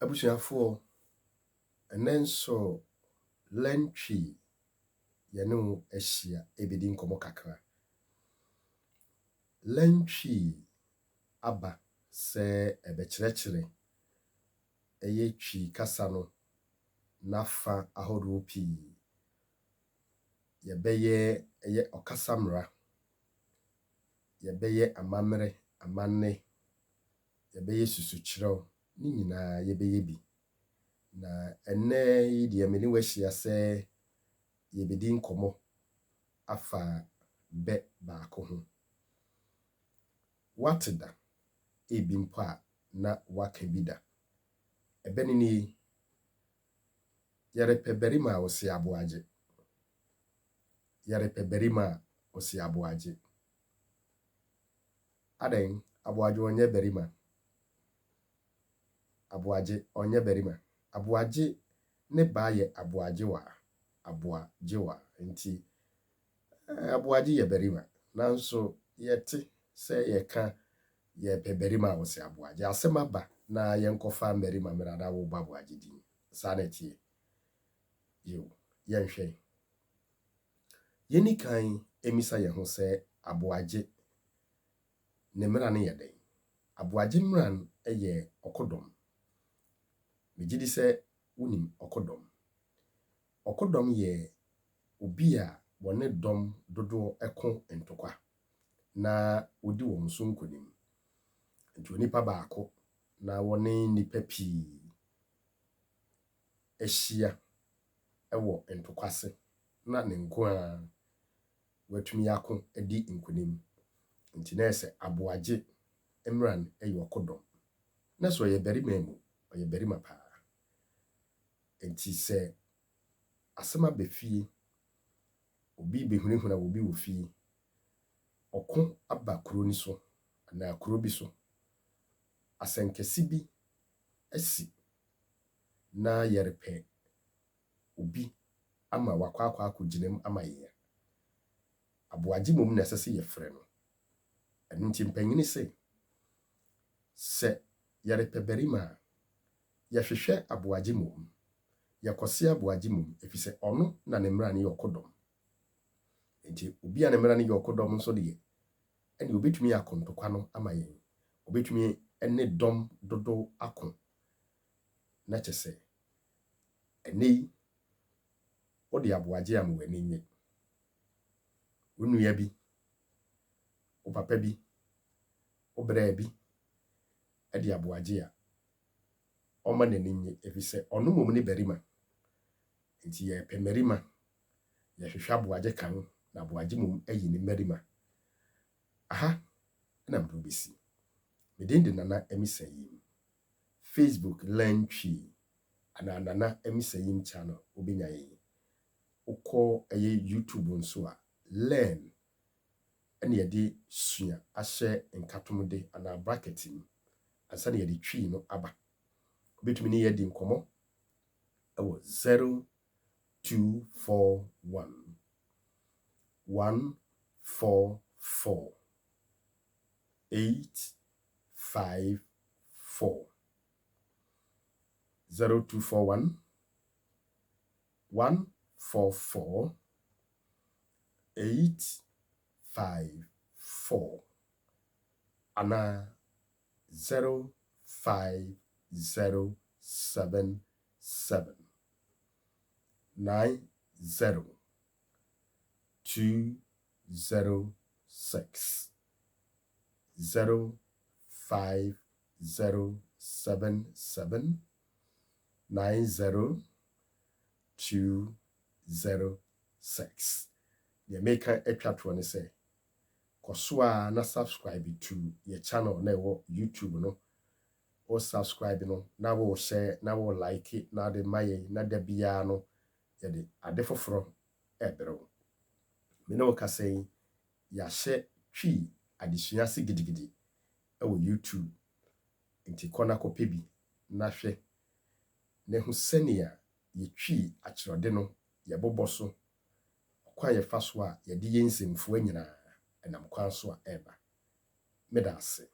Abusuafo enenso lentwi yenu ehia ebedi nkomo kakra. Lentwi aba se ebekyerekere eye twi kasa no nafa ahodo pi yebeye eye okasamra yebeye amamre amanne yebeye susukyerɛw ni nyina yebeye bi na enne yi de ameni wahia se yebedi nkomo afa be baako ho. Wateda ebi mpa na waka bi da ebeni ni yarepe berima osi Aboagye yarepe berima osi Aboagye aden Aboagye onye berima Aboagye onye berima Aboagye ne ba ye Aboagye wa nti Aboagye ye berima nanso yete se yeka ye pe berima osi Aboagye asema ba na yenkofa berima merada wo Aboagye din saneti yo yenhwe yeni kan emisa ye ho se Aboagye ne mra ne yeden. Aboagye mran eye okodom. Megidi se unim okodom. Okodom ye obi a wone dom dodo eko entokwa na odi wo nso nkonim. Nti onipa baako na wone nipa pi ehia ewo entokwase na ne nko a watumi ako edi nkonim. Nti na ese Aboagye emran eye okodom. Na so ye berima mu, oye berima pa. Nti se asema befie obi behunehuna obi wo fie oko aba kuro ni so na kuro bi so asenkesi bi asi na yerepe obi ama wakwa akoginem ama ye. Aboagye mom na sese ye frɛ no. Enu nti mpanyini se yerepe berima ye hwehwɛ Aboagye mom yakose Aboagye mom efise ono na ne mra ne yokodom. Nti obi a ne mra ne yokodom nso de ene obetumi akontokwa no ama ye. Obetumi ene dom dodo akon na kyese ene odi Aboagye am wani nye. Onua bi o papa bi o bra bi edi Aboagye a oma nani nye efise ono mom ne berima. Nti ye pe merima ye hwehwɛ Aboagye kan na Aboagye mom ayi ne merima. Aha na mdo besi. Medende nana emisa yim. Facebook lentwi ana nana emisa yim channel obinya yi. Uko eye YouTube nso a learn ene yedi sua ahye nkatomde ana bracketing asa ne yedi twi no aba. Obetumi ne yedi nkomo ewo 0241 144 854 0241 144 854 ana 0507 90 206 05077 90 206. Ye meka etwato ne se koso a na subscribe to your channel na wo YouTube no o subscribe no na wo share na wo like it na de maye na da bia no ye de ade foforo ebero me no ka sei ya hye twi adesua se gidigidi e wo YouTube nti kona kope bi na hwe ne hu senia ye twi akyerode no ye boboso kwa ye fa so a ye de yensemfo anyina enam kwa so a eba medase.